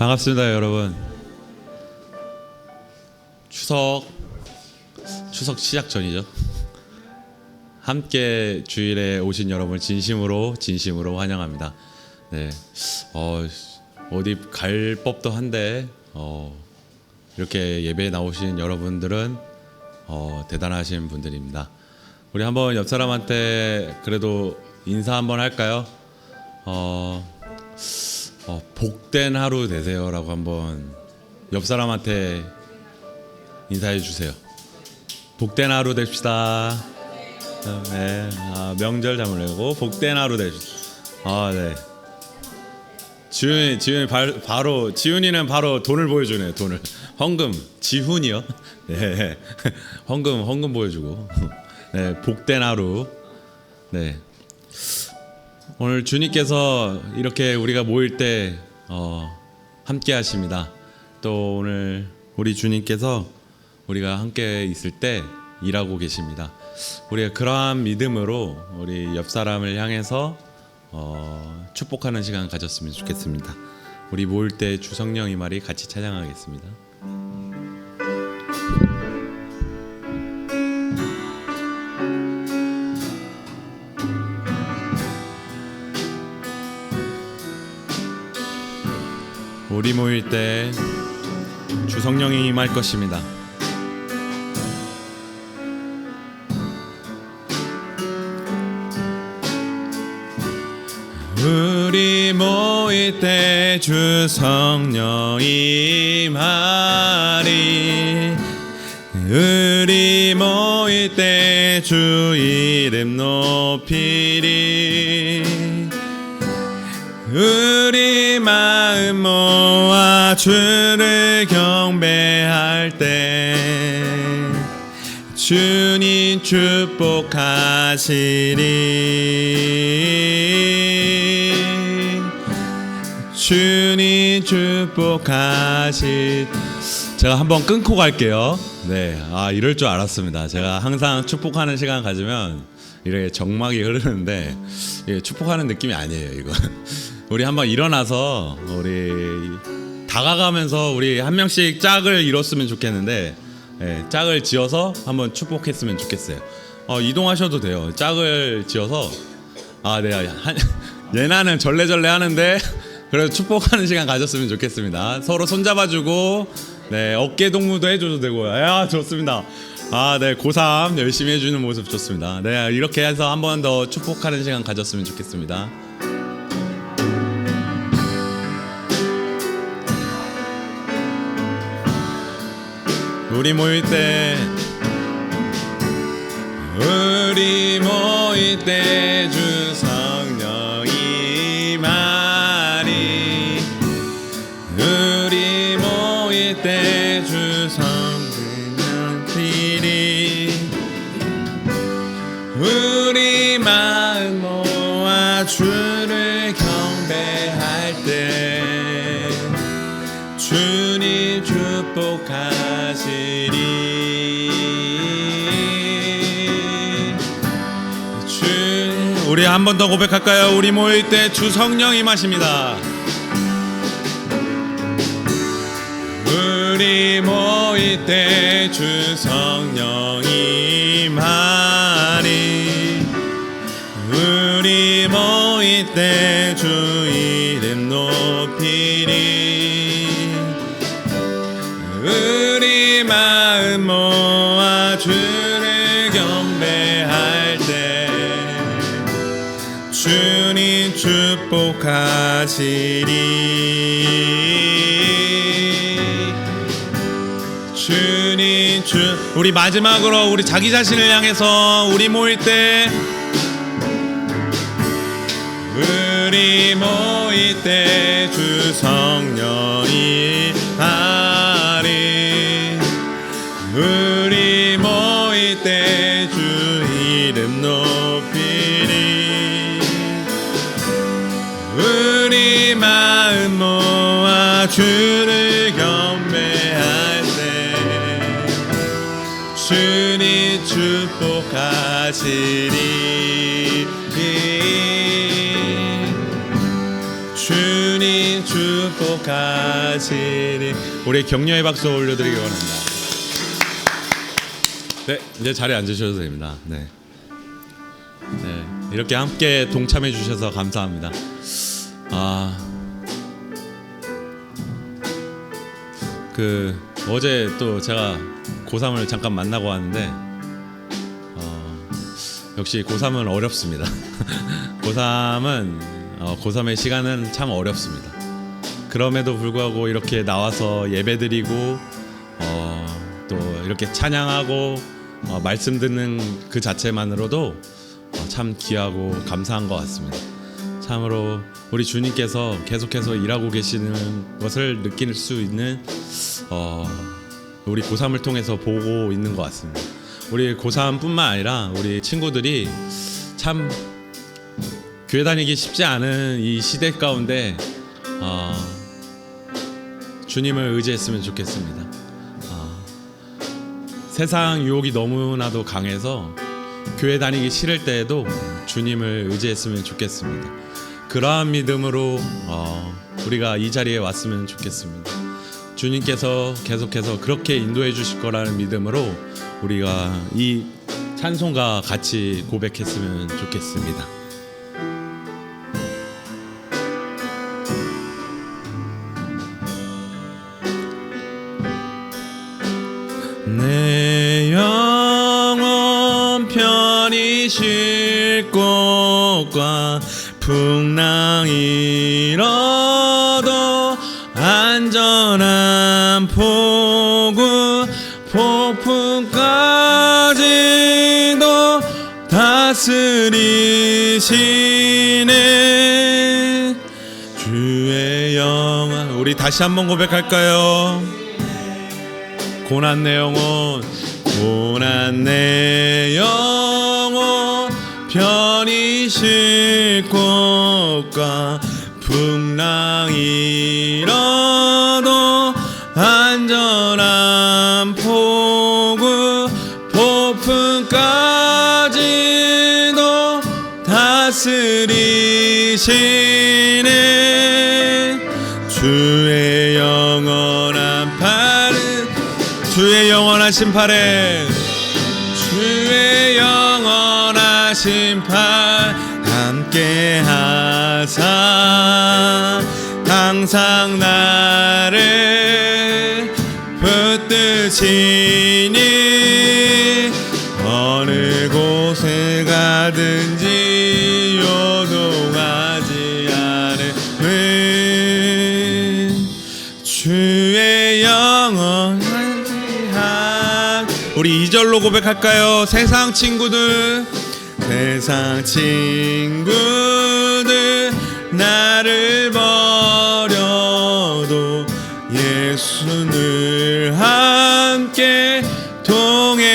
반갑습니다, 여러분. 추석 시작 전이죠. 함께 주일에 오신 여러분을 진심으로 환영합니다. 네, 어디 갈 법도 한데 이렇게 예배에 나오신 여러분들은 대단하신 분들입니다. 우리 한번 옆 사람한테 그래도 인사 한번 할까요? 복된 하루 되세요라고 한번 옆 사람한테 인사해 주세요. 복된 하루 됩시다. 네, 명절 잘 보내고 복된 하루 됩시다. 네. 지훈이 바로 지훈이는 바로 돈을 보여주네요. 돈을 헌금. 지훈이요? 네, 헌금 보여주고. 네, 복된 하루. 네. 오늘 주님께서 이렇게 우리가 모일 때 함께 하십니다. 또 오늘 우리 주님께서 우리가 함께 있을 때 일하고 계십니다. 우리가 그러한 믿음으로 우리 옆 사람을 향해서 축복하는 시간 가졌으면 좋겠습니다. 우리 모일 때 주 성령 임하리 같이 찬양하겠습니다. 우리 모일 때 주 성령이 임할 것입니다. 우리 모일 때 주 성령 임하리. 우리 모일 때 주 이름 높이리. 우리 마음 모아 주를 경배할 때 주님 축복하시리. 주님 축복하시. 제가 한번 끊고 갈게요. 네, 이럴 줄 알았습니다. 제가 항상 축복하는 시간 가지면 이렇게 정막이 흐르는데 축복하는 느낌이 아니에요, 이거. 우리 한번 일어나서 우리 다가가면서 우리 한 명씩 짝을 이뤘으면 좋겠는데, 짝을 지어서 한번 축복했으면 좋겠어요. 이동하셔도 돼요. 짝을 지어서 네, 예나는 절레절레 하는데 그래도 축복하는 시간 가졌으면 좋겠습니다. 서로 손잡아주고, 네, 어깨 동무도 해줘도 되고요. 좋습니다. 네, 고3 열심히 해주는 모습 좋습니다. 네, 이렇게 해서 한 번 더 축복하는 시간 가졌으면 좋겠습니다. 우리 모일 때 주 성령 임하리. 우리 모일 때 주 성령 피리. 우리 마음 모아 주를 경배할 때 주님 축복하시리. 우리 한 번 더 고백할까요? 우리 모일 때 주 성령 임하십니다. 우리 모일 때 주 성령 임하리. 우리 모일 때 주 이름 높이리. 우리 마음 모아 주를 경배할 때 주님 축복하시리. 주님 우리 마지막으로 우리 자기 자신을 향해서 우리 모일 때 우리 모일 때 주 성령 임하리. 우리 모일 때 주 이름 높이리. 우리 마음 모아 주를 경배할 때 주님 축복하시리. 주님 축복 축복하시리. 우리 격려의 박수 올려드리기 원합니다. 네, 이제 자리에 앉으셔도 됩니다. 네, 이렇게 함께 동참해 주셔서 감사합니다. 어제 또 제가 고3을 잠깐 만나고 왔는데 역시 고3은 어렵습니다. 고3의 시간은 참 어렵습니다. 그럼에도 불구하고 이렇게 나와서 예배드리고 또 이렇게 찬양하고 말씀 듣는 그 자체만으로도 참 귀하고 감사한 것 같습니다. 참으로 우리 주님께서 계속해서 일하고 계시는 것을 느낄 수 있는 우리 고3을 통해서 보고 있는 것 같습니다. 우리 고3뿐만 아니라 우리 친구들이 참 교회 다니기 쉽지 않은 이 시대 가운데 주님을 의지했으면 좋겠습니다. 세상 유혹이 너무나도 강해서 교회 다니기 싫을 때에도 주님을 의지했으면 좋겠습니다. 그러한 믿음으로 우리가 이 자리에 왔으면 좋겠습니다. 주님께서 계속해서 그렇게 인도해 주실 거라는 믿음으로 우리가 이 찬송과 같이 고백했으면 좋겠습니다. 내 영혼 편히 쉴 곳과 풍랑이 일어도 안전한 포구 폭풍까지도 다스리시네 주의 영혼. 우리 다시 한번 고백할까요? 고난 내 영혼 편히 쉴 곳과 풍랑이 일어도 안전한 포구 폭풍까지도 다스리시네 주의 영원하신 팔에 주의 영원하신 팔 함께 하사 항상 나를 붙드시니 어느 곳에 가든지 요동하지 않음은 주의 영원. 우리 2절로 고백할까요? 세상 친구들 나를 버려도 예수를 함께 동행함으로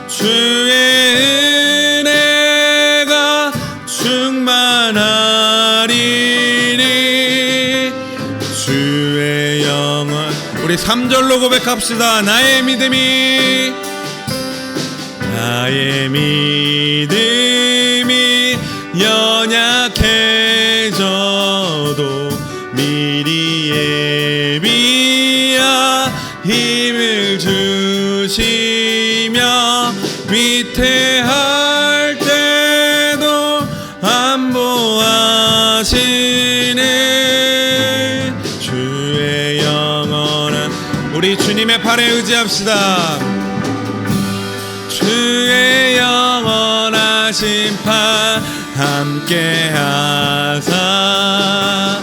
주의 은혜가 충만하리니 주의 영원. 우리 3절로 고백합시다. 나의 믿음이 연약해져도 미리 예비하 힘을 주시며 위태할 때도 안보하시네 주의 영원한. 우리 주님의 팔에 의지합시다. 주의 영원하신 팔 함께 하사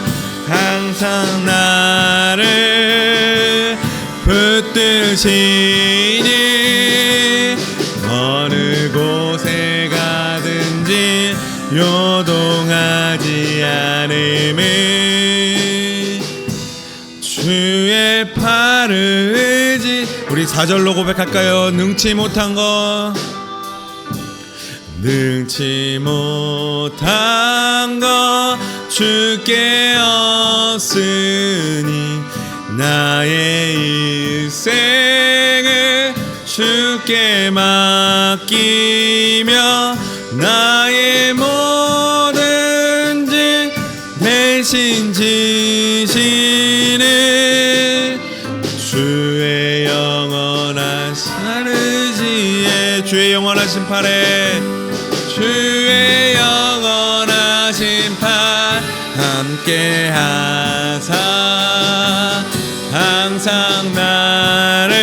항상 나를 붙드시니 어느 곳에 가든지 요동하지 않음은 주의 팔을 의지. 우리 4절로 고백할까요? 능치 못한 것 주께 얻으니 나의 일생을 주께 맡기며 나의 모든 짐 대신 지시는 주의 영원하신 의지에 주의 영원하신 팔에 주의 영원하신 팔 함께 하사 항상 나를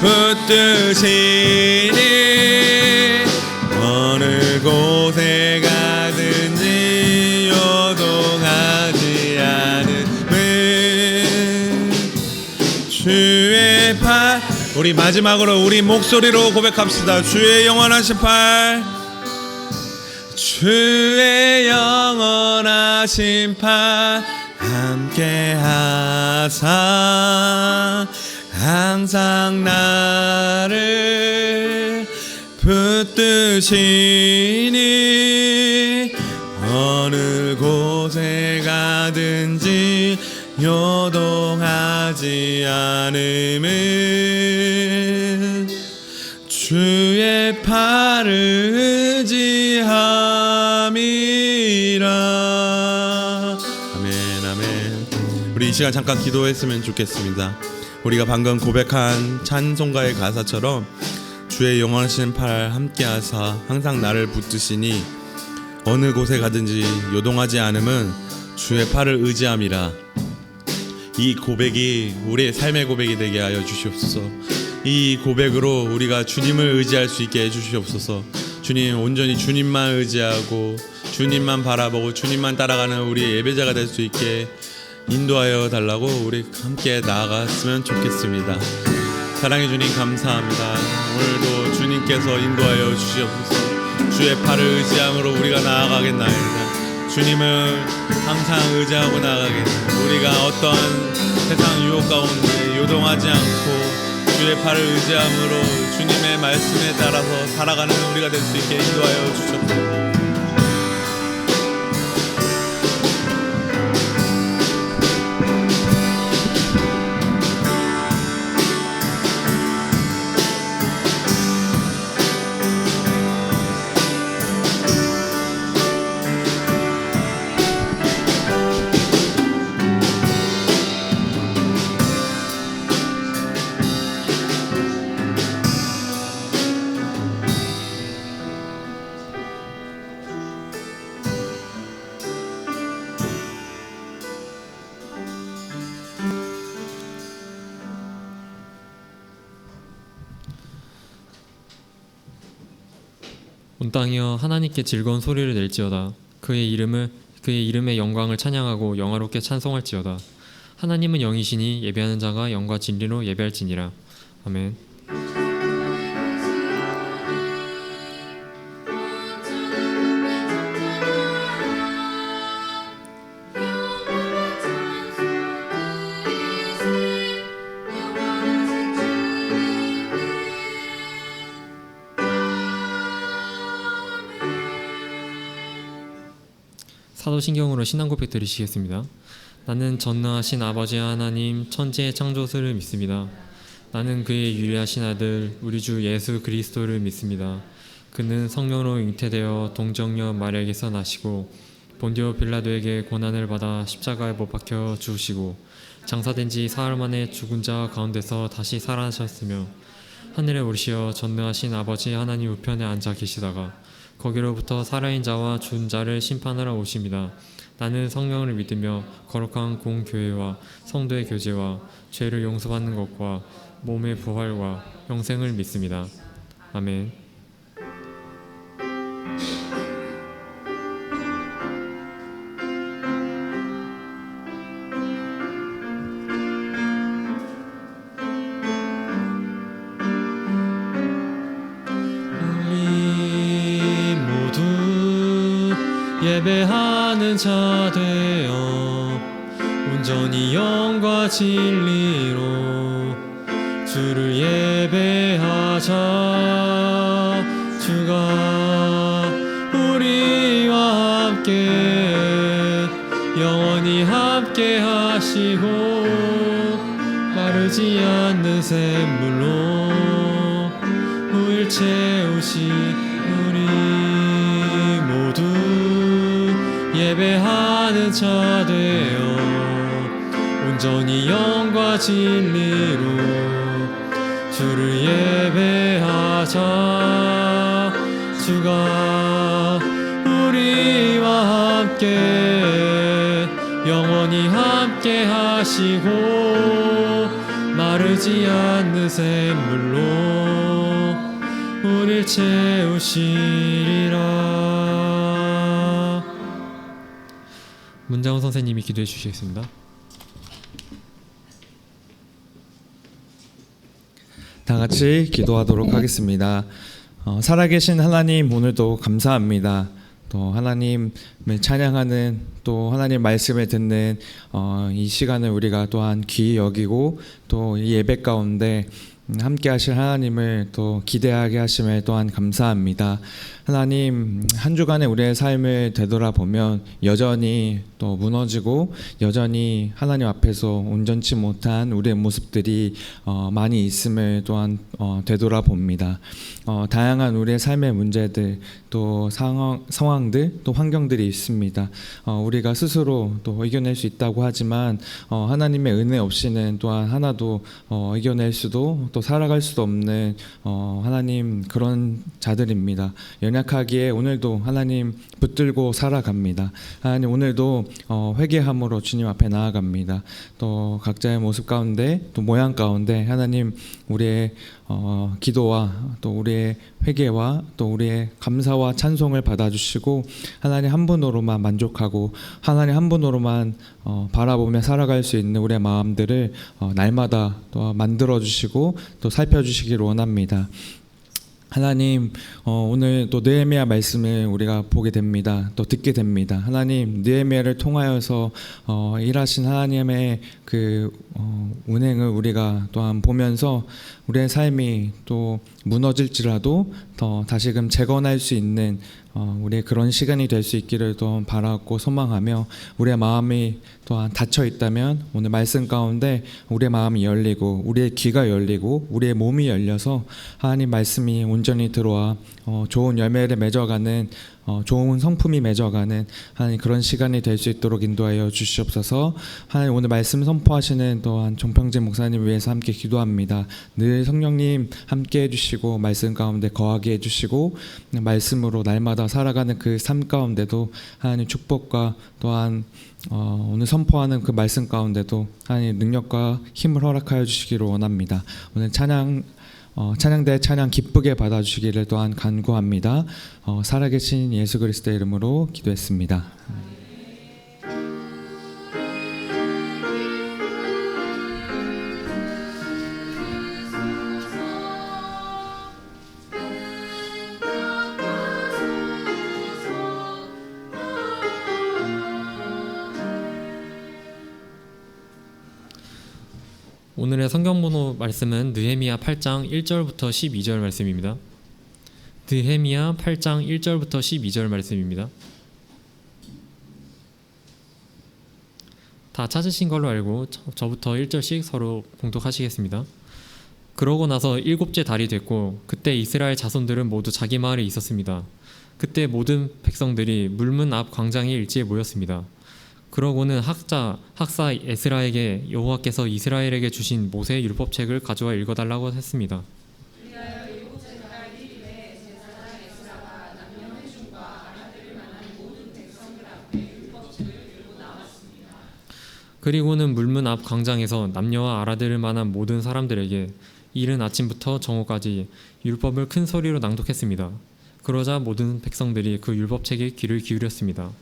붙드시니 어느 곳에 가든지 요동하지 않음은 주의 팔. 우리 마지막으로 우리 목소리로 고백합시다. 주의 영원하신 팔 주의 영원하신 팔 함께 하사 항상 나를 붙드시니 어느 곳에 가든지 요동하지 않음은 주의 팔을 의지함이라. 아멘 아멘. 우리 이 시간 잠깐 기도했으면 좋겠습니다. 우리가 방금 고백한 찬송가의 가사처럼 주의 영원하신 팔 함께하사 항상 나를 붙드시니 어느 곳에 가든지 요동하지 않음은 주의 팔을 의지함이라. 이 고백이 우리의 삶의 고백이 되게 하여 주시옵소서. 이 고백으로 우리가 주님을 의지할 수 있게 해주시옵소서. 주님, 온전히 주님만 의지하고 주님만 바라보고 주님만 따라가는 우리의 예배자가 될 수 있게 인도하여 달라고 우리 함께 나아갔으면 좋겠습니다. 사랑해 주님 감사합니다. 오늘도 주님께서 인도하여 주시옵소서. 주의 팔을 의지함으로 우리가 나아가겠나이다. 주님을 항상 의지하고 나아가겠습니다. 우리가 어떠한 세상 유혹 가운데 요동하지 않고 주의 팔을 의지함으로 주님의 말씀에 따라서 살아가는 우리가 될 수 있게 인도하여 주셨습니다. 온 땅이여 하나님께 즐거운 소리를 낼지어다. 그의 이름의 영광을 찬양하고 영화롭게 찬송할지어다. 하나님은 영이시니 예배하는 자가 영과 진리로 예배할지니라. 아멘. 사도신경으로 신앙 고백 드리시겠습니다. 나는 전능하신 아버지 하나님 천지의 창조주를 믿습니다. 나는 그의 유일하신 아들 우리 주 예수 그리스도를 믿습니다. 그는 성령으로 잉태되어 동정녀 마리아에게서 나시고 본디오 빌라도에게 고난을 받아 십자가에 못 박혀 죽으시고 장사된 지 사흘 만에 죽은 자 가운데서 다시 살아나셨으며 하늘에 오르시어 전능하신 아버지 하나님 우편에 앉아 계시다가 거기로부터 살아있는 자와 죽은 자를 심판하러 오십니다. 나는 성령을 믿으며 거룩한 공교회와 성도의 교제와 죄를 용서받는 것과 몸의 부활과 영생을 믿습니다. 아멘. 예배하는 자 되어 온전히 영과 진리로 주를 예배하자. 주가 우리와 함께 영원히 함께 하시고 마르지 않는 샘물로 후일 채우시 우리 모두 예배하는 있는 자 되어 온전히 영과 진리로 주를 예배하자. 주가 우리와 함께 영원히 함께 하시고 마르지 않는 샘물로 우릴 채우시리라. 문장훈 선생님이 기도해 주시겠습니다. 다 같이 기도하도록 하겠습니다. 살아계신 하나님, 오늘도 감사합니다. 또 하나님을 찬양하는, 또 하나님 말씀을 듣는 이 시간을 우리가 또한 귀히 여기고 또 이 예배 가운데 함께 하실 하나님을 또 기대하게 하심에 또한 감사합니다. 하나님, 한 주간의 우리의 삶을 되돌아보면 여전히 또 무너지고 여전히 하나님 앞에서 온전치 못한 우리의 모습들이 많이 있음을 또한 되돌아봅니다. 다양한 우리의 삶의 문제들, 또 상황들, 또 환경들이 있습니다. 우리가 스스로 또 이겨낼 수 있다고 하지만 하나님의 은혜 없이는 또한 하나도 이겨낼 수도 또 살아갈 수도 없는 하나님, 그런 자들입니다. 연약하기에 오늘도 하나님 붙들고 살아갑니다. 하나님, 오늘도 회개함으로 주님 앞에 나아갑니다. 또 각자의 모습 가운데, 또 모양 가운데 하나님, 우리의 기도와 또 우리의 회개와 또 우리의 감사와 찬송을 받아주시고 하나님 한 분으로만 만족하고 하나님 한 분으로만 바라보며 살아갈 수 있는 우리의 마음들을 날마다 또 만들어주시고 또 살펴주시길 원합니다. 하나님, 오늘 또 느헤미야 말씀을 우리가 보게 됩니다. 또 듣게 됩니다. 하나님, 느헤미야를 통하여서 일하신 하나님의 그 운행을 우리가 또한 보면서 우리의 삶이 또 무너질지라도 더 다시금 재건할 수 있는 우리의 그런 시간이 될 수 있기를 또 바라고 소망하며, 우리의 마음이 또한 닫혀 있다면 오늘 말씀 가운데 우리의 마음이 열리고 우리의 귀가 열리고 우리의 몸이 열려서 하나님 말씀이 온전히 들어와 좋은 열매를 맺어가는 좋은 성품이 맺어가는 하나님 그런 시간이 될 수 있도록 인도하여 주시옵소서. 하나님, 오늘 말씀 선포하시는 또한 종평재 목사님 위해서 함께 기도합니다. 늘 성령님 함께 해주시고 말씀 가운데 거하게 해주시고 말씀으로 날마다 살아가는 그 삶 가운데도 하나님 축복과 또한 오늘 선포하는 그 말씀 가운데도 하나님 능력과 힘을 허락하여 주시기를 원합니다. 오늘 찬양대 찬양 기쁘게 받아주시기를 또한 간구합니다. 살아계신 예수 그리스도의 이름으로 기도했습니다. 오늘의 성경번호 말씀은 느헤미야 8장 1절부터 12절 말씀입니다. 느헤미야 8장 1절부터 12절 말씀입니다. 다 찾으신 걸로 알고 저부터 1절씩 서로 봉독하시겠습니다. 그러고 나서 일곱째 달이 됐고 그때 이스라엘 자손들은 모두 자기 마을에 있었습니다. 그때 모든 백성들이 물문 앞 광장에 일제에 모였습니다. 그러고는 학사 에스라에게 여호와께서 이스라엘에게 주신 모세 율법책을 가져와 읽어달라고 했습니다. 그리고는 물문 앞 광장에서 남녀와 알아들을 만한 모든 사람들에게 이른 아침부터 정오까지 율법을 큰 소리로 낭독했습니다. 그러자 모든 백성들이 그 율법책에 귀를 기울였습니다.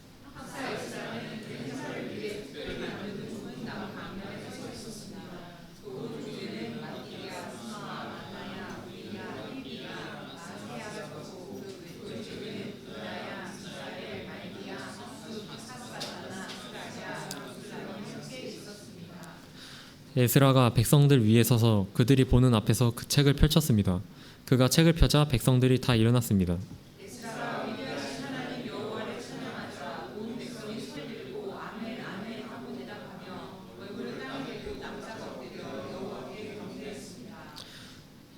에스라가 백성들 위에 서서 그들이 보는 앞에서 그 책을 펼쳤습니다. 그가 책을 펴자 백성들이 다 일어났습니다.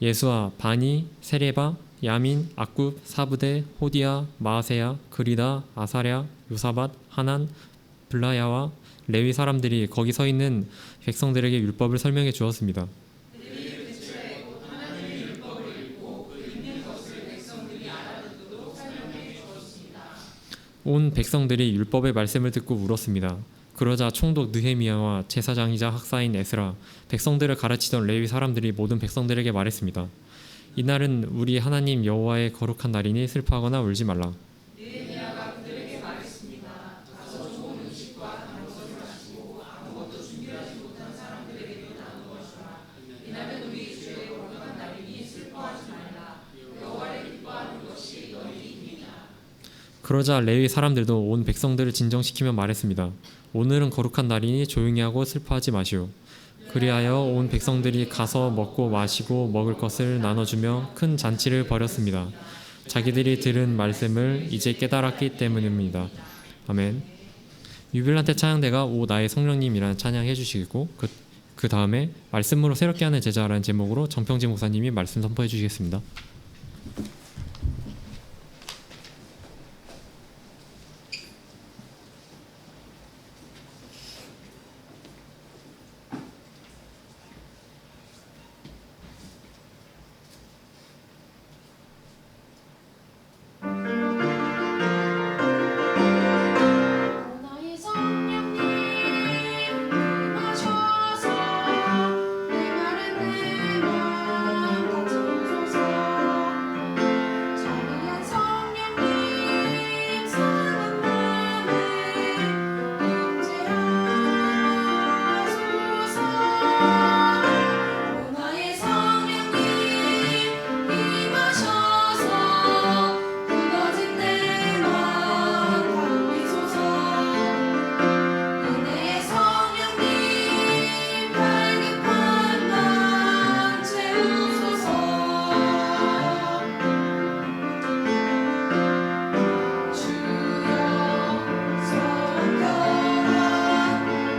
예수아, 바니, 세레바, 야민, 악굽, 사부대, 호디야, 마아세야, 그리다, 아사랴, 요사밧, 하난, 블라야와 레위 사람들이 거기 서 있는 백성들에게 율법을 설명해 주었습니다. 온 백성들이 율법의 말씀을 듣고 울었습니다. 그러자 총독 느헤미야와 제사장이자 학사인 에스라, 백성들을 가르치던 레위 사람들이 모든 백성들에게 말했습니다. 이날은 우리 하나님 여호와의 거룩한 날이니 슬퍼하거나 울지 말라. 그러자 레위 사람들도 온 백성들을 진정시키며 말했습니다. 오늘은 거룩한 날이니 조용히 하고 슬퍼하지 마시오. 그리하여 온 백성들이 가서 먹고 마시고 먹을 것을 나눠주며 큰 잔치를 벌였습니다. 자기들이 들은 말씀을 이제 깨달았기 때문입니다. 아멘. 유빌란 때 찬양대가 오 나의 성령님이라는 찬양해 주시고 그 다음에 말씀으로 새롭게 하는 제자라는 제목으로 정평재 목사님이 말씀 선포해 주시겠습니다. 나의 성령님 임하셔서 내 마른 내 맘 다지소서. 자비한 성령님 상한 맘에 임재하소서. 나의 성령님 임하셔서 굳어진 내 맘 다독이소서. 은혜의 성령님 갈급한 맘 채우소서. 주여 성결한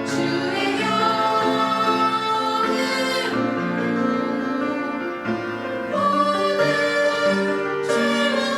주의 영으로 모든 죄와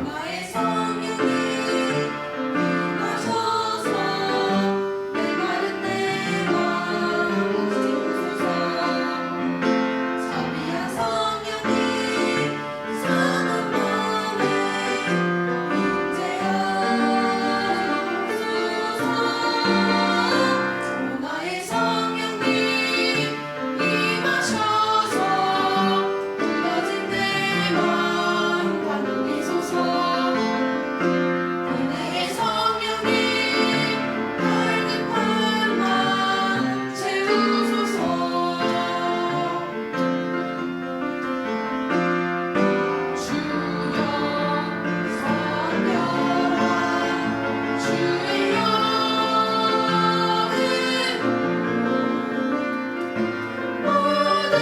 나의 성령님 임하셔서 내 마른 내 맘 다지소서. 자비한 성령님 상한 맘에 임재하소서. 나의 성령님 임하셔서 굳어진 내 맘 다독이소서. 은혜의 성령님 갈급한 맘 채우소서. 주여 성결한 주의 영으로 모든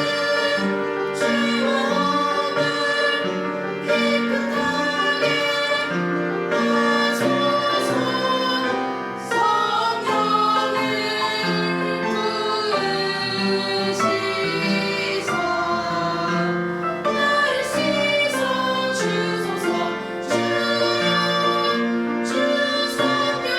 죄와 허물 깨끗하게 하소서. 성령을 부으시사 나를 씻어 주소서. 주여 주 성령을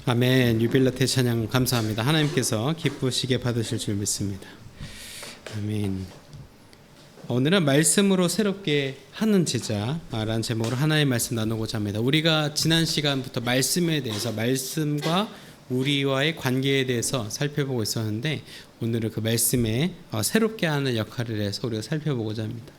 아멘. 유빌라테 찬양 감사합니다. 하나님께서 기쁘시게 받으실 줄 믿습니다. 아멘. 오늘은 말씀으로 새롭게 하는 제자라는 제목으로 하나의 말씀 나누고자 합니다. 우리가 지난 시간부터 말씀에 대해서, 말씀과 우리와의 관계에 대해서 살펴보고 있었는데, 오늘은 그 말씀에 새롭게 하는 역할을 해서 우리가 살펴보고자 합니다.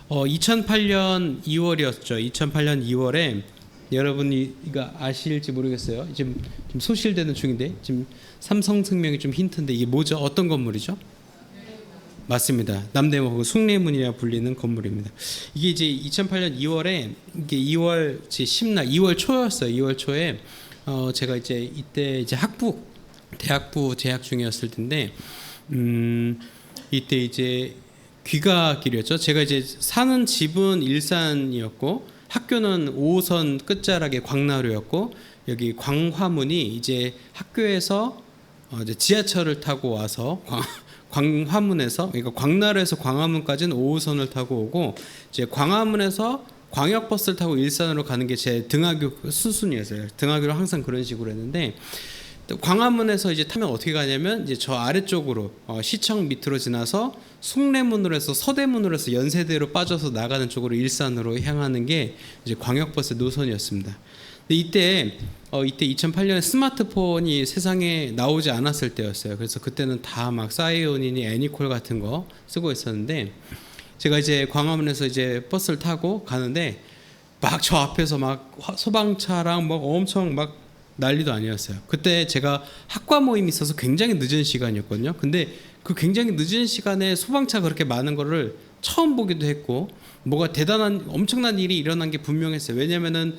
2008년 2월이었죠. 2008년 2월에 여러분이 이거 아실지 모르겠어요. 지금 소실되는 중인데, 지금 삼성생명이 좀 힌트인데 이게 뭐죠? 어떤 건물이죠? 맞습니다. 남대문 혹은 숭례문이라 불리는 건물입니다. 이게 이제 2008년 2월에 이게 2월 제 10날 2월 초였어요. 2월 초에 제가 이제 이때 이제 대학부 재학 중이었을 텐데, 이때 이제 귀가길이었죠. 제가 이제 사는 집은 일산이었고 학교는 5호선 끝자락에 광나루였고, 여기 광화문이 이제 학교에서 이제 지하철을 타고 와서 광화문에서, 그러니까 광나루에서 광화문까지는 5호선을 타고 오고, 이제 광화문에서 광역버스를 타고 일산으로 가는 게 제 등하교 수순이었어요. 등하교를 항상 그런 식으로 했는데, 광화문에서 이제 타면 어떻게 가냐면 이제 저 아래쪽으로 시청 밑으로 지나서 숭례문으로 해서 서대문으로 해서 연세대로 빠져서 나가는 쪽으로 일산으로 향하는 게 이제 광역버스 노선이었습니다. 근데 이때 2008년에 스마트폰이 세상에 나오지 않았을 때였어요. 그래서 그때는 다 막 사이오니니 애니콜 같은 거 쓰고 있었는데, 제가 이제 광화문에서 이제 버스를 타고 가는데 막 저 앞에서 막 소방차랑 막 엄청 막 난리도 아니었어요. 그때 제가 학과 모임이 있어서 굉장히 늦은 시간이었거든요. 근데 그 굉장히 늦은 시간에 소방차가 그렇게 많은 거를 처음 보기도 했고, 뭐가 대단한 엄청난 일이 일어난 게 분명했어요. 왜냐면은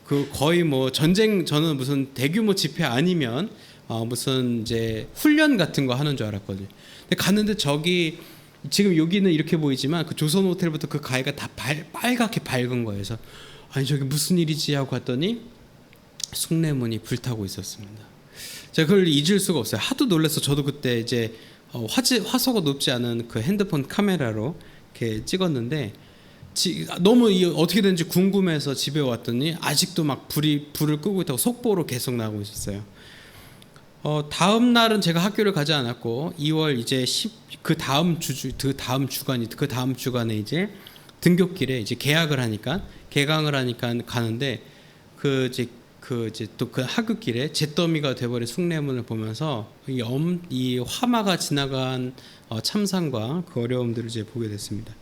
그 거의 뭐 전쟁, 저는 무슨 대규모 집회 아니면 무슨 이제 훈련 같은 거 하는 줄 알았거든요. 근데 갔는데 저기 지금 여기는 이렇게 보이지만 그 조선 호텔부터 그 가해가 다 빨갛게 밝은 거예요. 그래서 아니 저기 무슨 일이지 하고 갔더니 숭례문이 불타고 있었습니다. 제가 그걸 잊을 수가 없어요. 하도 놀라서 저도 그때 이제 화소가 높지 않은 그 핸드폰 카메라로 이렇게 찍었는데, 너무 어떻게 된지 궁금해서 집에 왔더니 아직도 막 불을 끄고 있다고 속보로 계속 나오고 있었어요. 다음 날은 제가 학교를 가지 않았고 2월 이제 그 다음 주간에 이제 등굣길에 이제 개강을 하니까 가는데 또 그 하굣길에 잿더미가 돼버린 숭례문을 보면서 이 화마가 지나간 참상과 그 어려움들을 이제 보게 됐습니다.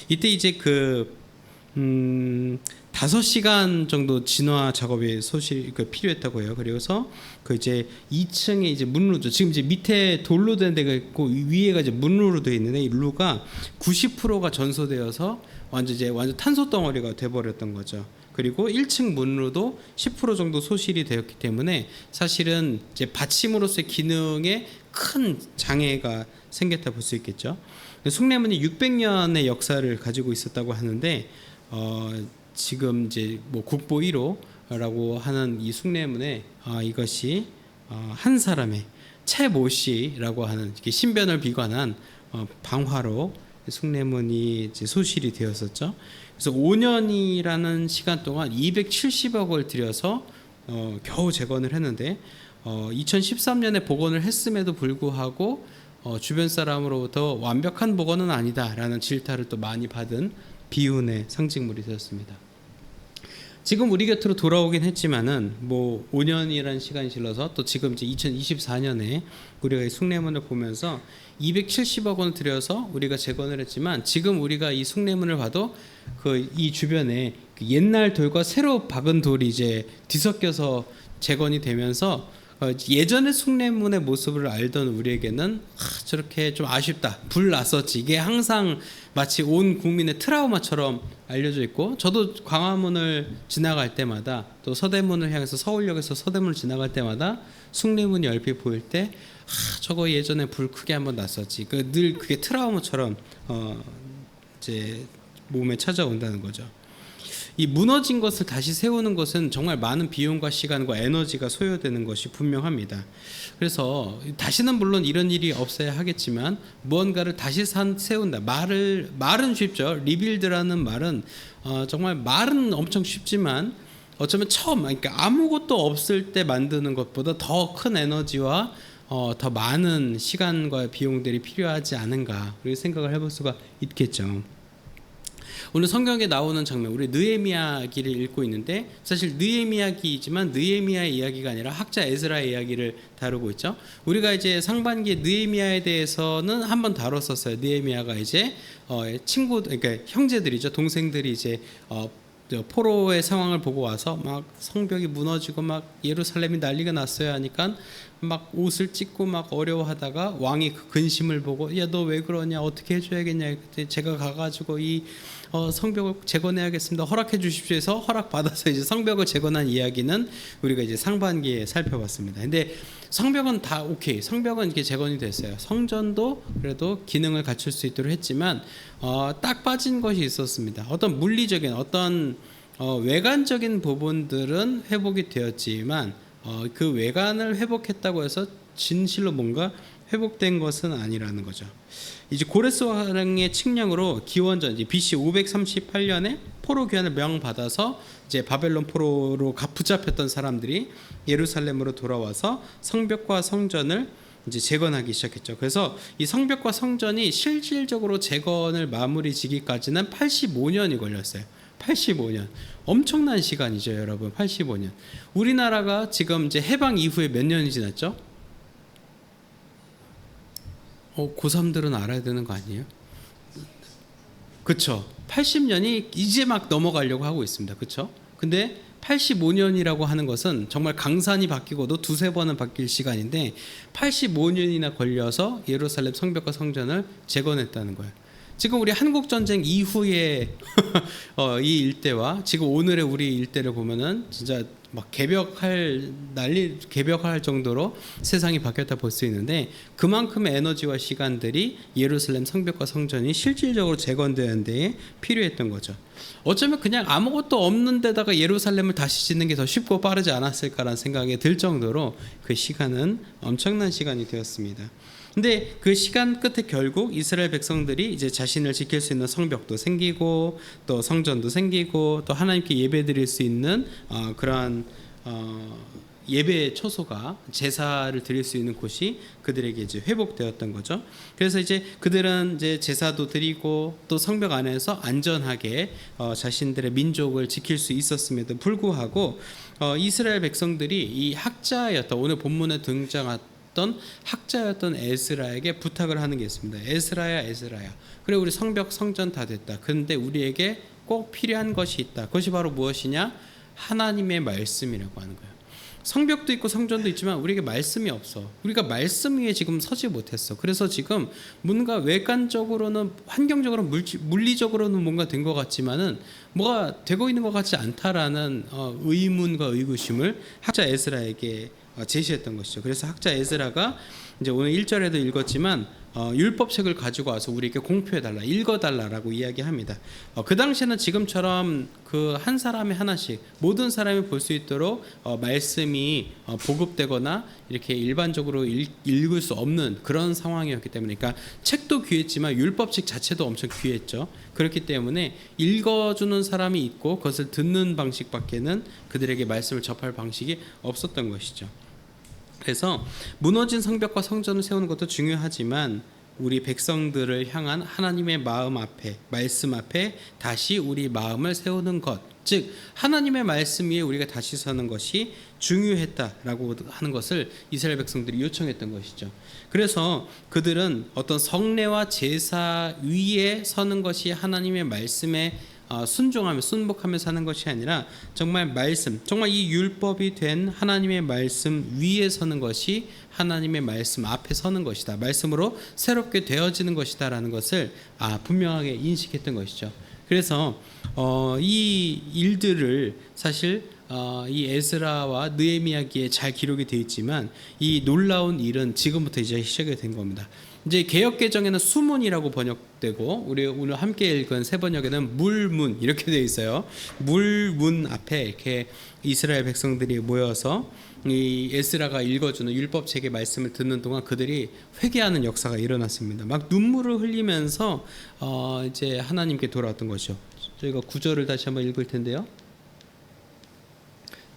이때 이제 5시간 정도 진화 작업이 필요했다고 해요. 그래서 그 이제 2층에 이제 문루죠. 지금 이제 밑에 돌로 된 데가 있고 위에가 이제 문루로 되어 있는데, 이 루가 90%가 전소되어서 완전 탄소 덩어리가 돼버렸던 거죠. 그리고 1층 문루도 10% 정도 소실이 되었기 때문에 사실은 이제 받침으로서의 기능에 큰 장애가 생겼다 볼 수 있겠죠. 숭례문이 600년의 역사를 가지고 있었다고 하는데, 지금 이제 뭐 국보 1호라고 하는 이 숭례문에 이것이 한 사람의 최모 씨라고 하는 신변을 비관한 방화로 숭례문이 이제 소실이 되었었죠. 그래서 5년이라는 시간 동안 270억을 들여서 겨우 재건을 했는데, 2013년에 복원을 했음에도 불구하고 주변 사람으로부터 완벽한 복원은 아니다라는 질타를 또 많이 받은 비운의 상징물이 되었습니다. 지금 우리 곁으로 돌아오긴 했지만은 뭐 5년이라는 시간이 질러서 또 지금 이제 2024년에 우리가 이 숭례문을 보면서 270억 원을 들여서 우리가 재건을 했지만, 지금 우리가 이 숭례문을 봐도 이 주변에 그 옛날 돌과 새로 박은 돌이 이제 뒤섞여서 재건이 되면서 예전의 숭례문의 모습을 알던 우리에게는 저렇게 좀 아쉽다, 불 났었지, 이게 항상 마치 온 국민의 트라우마처럼 알려져 있고, 저도 광화문을 지나갈 때마다 또 서대문을 향해서 서울역에서 서대문을 지나갈 때마다 숭례문이 얼핏 보일 때 저거 예전에 불 크게 한번 났었지, 늘 그게 트라우마처럼 이제 몸에 찾아온다는 거죠. 이 무너진 것을 다시 세우는 것은 정말 많은 비용과 시간과 에너지가 소요되는 것이 분명합니다. 그래서 다시는 물론 이런 일이 없어야 하겠지만, 무언가를 다시 세운다. 말은 쉽죠. 리빌드라는 말은 정말 말은 엄청 쉽지만 어쩌면 처음, 그러니까 아무것도 없을 때 만드는 것보다 더 큰 에너지와 더 많은 시간과 비용들이 필요하지 않은가 그렇게 생각을 해볼 수가 있겠죠. 오늘 성경에 나오는 장면, 우리 느헤미야기를 읽고 있는데 사실 느헤미야기이지만 느헤미야의 이야기가 아니라 학자 에스라의 이야기를 다루고 있죠. 우리가 이제 상반기에 느헤미야에 대해서는 한번 다뤘었어요. 느헤미야가 이제 친구, 그러니까 형제들이죠, 동생들이 이제 포로의 상황을 보고 와서 막 성벽이 무너지고 막 예루살렘이 난리가 났어야 하니까 막 옷을 찢고 막 어려워하다가 왕이 그 근심을 보고 야 너 왜 그러냐 어떻게 해줘야겠냐 그때 제가 가가지고 이 성벽을 재건해야겠습니다 허락해 주십시오 해서 허락받아서 이제 성벽을 재건한 이야기는 우리가 이제 상반기에 살펴봤습니다. 근데 성벽은 다 오케이, 성벽은 이렇게 재건이 됐어요. 성전도 그래도 기능을 갖출 수 있도록 했지만 딱 빠진 것이 있었습니다. 어떤 물리적인 어떤 외관적인 부분들은 회복이 되었지만 그 외관을 회복했다고 해서 진실로 뭔가 회복된 것은 아니라는 거죠. 이제 고레스 왕의 칙령으로 기원전 이제 BC 538년에 포로 귀환을 명받아서 이제 바벨론 포로로 붙잡혔던 사람들이 예루살렘으로 돌아와서 성벽과 성전을 이제 재건하기 시작했죠. 그래서 이 성벽과 성전이 실질적으로 재건을 마무리 지기까지는 85년이 걸렸어요. 85년. 엄청난 시간이죠, 여러분. 85년. 우리나라가 지금 이제 해방 이후에 몇 년이 지났죠? 고3들은 알아야 되는 거 아니에요? 그쵸? 80년이 이제 막 넘어가려고 하고 있습니다. 그쵸? 근데 85년이라고 하는 것은 정말 강산이 바뀌고도 두세 번은 바뀔 시간인데 85년이나 걸려서 예루살렘 성벽과 성전을 재건했다는 거예요. 지금 우리 한국 전쟁 이후에 이 일대와 지금 오늘의 우리 일대를 보면은 진짜 막 개벽할 정도로 세상이 바뀌었다 볼 수 있는데 그만큼의 에너지와 시간들이 예루살렘 성벽과 성전이 실질적으로 재건되는 데에 필요했던 거죠. 어쩌면 그냥 아무것도 없는 데다가 예루살렘을 다시 짓는 게 더 쉽고 빠르지 않았을까라는 생각이 들 정도로 그 시간은 엄청난 시간이 되었습니다. 근데 그 시간 끝에 결국 이스라엘 백성들이 이제 자신을 지킬 수 있는 성벽도 생기고 또 성전도 생기고 또 하나님께 예배드릴 수 있는 그러한 예배의 처소가 제사를 드릴 수 있는 곳이 그들에게 이제 회복되었던 거죠. 그래서 이제 그들은 이제 제사도 드리고 또 성벽 안에서 안전하게 자신들의 민족을 지킬 수 있었음에도 불구하고 이스라엘 백성들이 이 학자였던 오늘 본문에 등장한 학자였던 에스라에게 부탁을 하는 게 있습니다. 에스라야 그래 우리 성벽 성전 다 됐다. 그런데 우리에게 꼭 필요한 것이 있다. 그것이 바로 무엇이냐? 하나님의 말씀이라고 하는 거예요. 성벽도 있고 성전도 있지만 우리에게 말씀이 없어. 우리가 말씀 위에 지금 서지 못했어. 그래서 지금 뭔가 외관적으로는 환경적으로 물리적으로는 뭔가 된 것 같지만은 뭐가 되고 있는 것 같지 않다라는 의문과 의구심을 학자 에스라에게 제시했던 것이죠. 그래서 학자 에스라가 이제 오늘 1절에도 읽었지만 율법책을 가지고 와서 우리에게 공표해달라, 읽어달라라고 이야기합니다. 그 당시에는 지금처럼 그 한 사람에 하나씩 모든 사람이 볼 수 있도록 말씀이 보급되거나 이렇게 일반적으로 읽을 수 없는 그런 상황이었기 때문에, 그러니까 책도 귀했지만 율법책 자체도 엄청 귀했죠. 그렇기 때문에 읽어주는 사람이 있고 그것을 듣는 방식밖에는 그들에게 말씀을 접할 방식이 없었던 것이죠. 그래서 무너진 성벽과 성전을 세우는 것도 중요하지만 우리 백성들을 향한 하나님의 마음 앞에, 말씀 앞에 다시 우리 마음을 세우는 것, 즉 하나님의 말씀 위에 우리가 다시 서는 것이 중요했다라고 하는 것을 이스라엘 백성들이 요청했던 것이죠. 그래서 그들은 어떤 성례와 제사 위에 서는 것이 하나님의 말씀에 순종하며 순복하며 사는 것이 아니라 정말 말씀, 정말 이 율법이 된 하나님의 말씀 위에 서는 것이 하나님의 말씀 앞에 서는 것이다. 말씀으로 새롭게 되어지는 것이다라는 것을 분명하게 인식했던 것이죠. 그래서 이 일들을 사실 이 에스라와 느헤미야기에 잘 기록이 되어 있지만 이 놀라운 일은 지금부터 이제 시작이 된 겁니다. 이제 개역 개정에는 수문이라고 번역되고 우리 오늘 함께 읽은 새 번역에는 물문 이렇게 되어 있어요. 물문 앞에 이렇게 이스라엘 백성들이 모여서 이 에스라가 읽어주는 율법책의 말씀을 듣는 동안 그들이 회개하는 역사가 일어났습니다. 막 눈물을 흘리면서 이제 하나님께 돌아왔던 것이죠. 저희가 9절을 다시 한번 읽을 텐데요.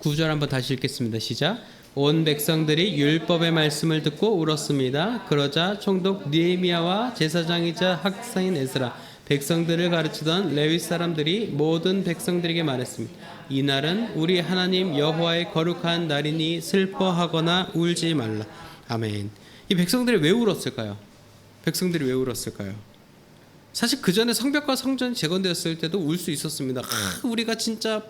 9절 한번 다시 읽겠습니다. 시작. 온 백성들이 율법의 말씀을 듣고 울었습니다. 그러자 총독 느헤미야와 제사장이자 학사인 에스라 백성들을 가르치던 레위 사람들이 모든 백성들에게 말했습니다. 이날은 우리 하나님 여호와의 거룩한 날이니 슬퍼하거나 울지 말라. 아멘. 이 백성들이 왜 울었을까요? 백성들이 왜 울었을까요? 사실 그 전에 성벽과 성전이 재건되었을 때도 울 수 있었습니다. 우리가 진짜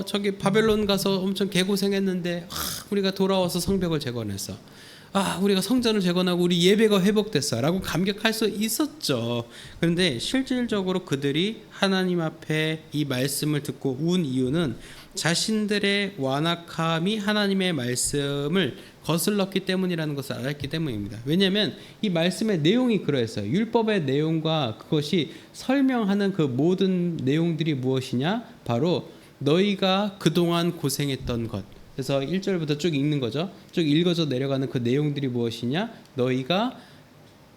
저기 바벨론 가서 엄청 개고생했는데 우리가 돌아와서 성벽을 재건했어. 우리가 성전을 재건하고 우리 예배가 회복됐어라고 감격할 수 있었죠. 그런데 실질적으로 그들이 하나님 앞에 이 말씀을 듣고 운 이유는 자신들의 완악함이 하나님의 말씀을 거슬렀기 때문이라는 것을 알았기 때문입니다. 왜냐하면 이 말씀의 내용이 그러했어요. 율법의 내용과 그것이 설명하는 그 모든 내용들이 무엇이냐? 바로 너희가 그동안 고생했던 것. 그래서 1절부터 쭉 읽는 거죠. 쭉 읽어져 내려가는 그 내용들이 무엇이냐? 너희가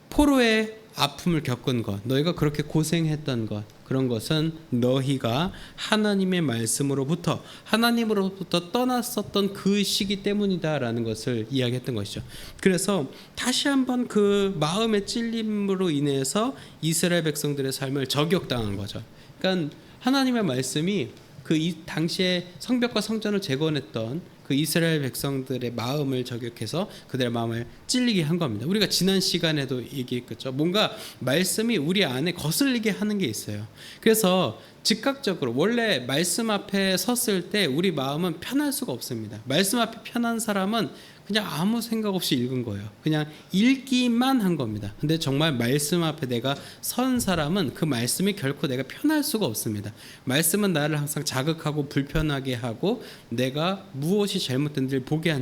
포로의 아픔을 겪은 것, 너희가 그렇게 고생했던 것, 그런 것은 너희가 하나님의 말씀으로부터 하나님으로부터 떠났었던 그 시기 때문이다라는 것을 이야기했던 것이죠. 그래서 다시 한번 그 마음의 찔림으로 인해서 이스라엘 백성들의 삶을 저격당한 거죠. 그러니까 하나님의 말씀이 그 이 당시에 성벽과 성전을 재건했던 그 이스라엘 백성들의 마음을 저격해서 그들의 마음을 찔리게 한 겁니다. 우리가 지난 시간에도 얘기했겠죠. 뭔가 말씀이 우리 안에 거슬리게 하는 게 있어요. 그래서 즉각적으로 원래 말씀 앞에 섰을 때 우리 마음은 편할 수가 없습니다. 말씀 앞에 편한 사람은 그냥 아무 생각 없이 읽은 거예요. 그냥 읽기만 한 겁니다. 근데 정말 말씀 앞에 내가 선 사람은 그 말씀이 결코 내가 편할 수가 없습니다. 말씀은 나를 항상 자극하고 불편하게 하고 내가 무엇이 잘못된지를 보게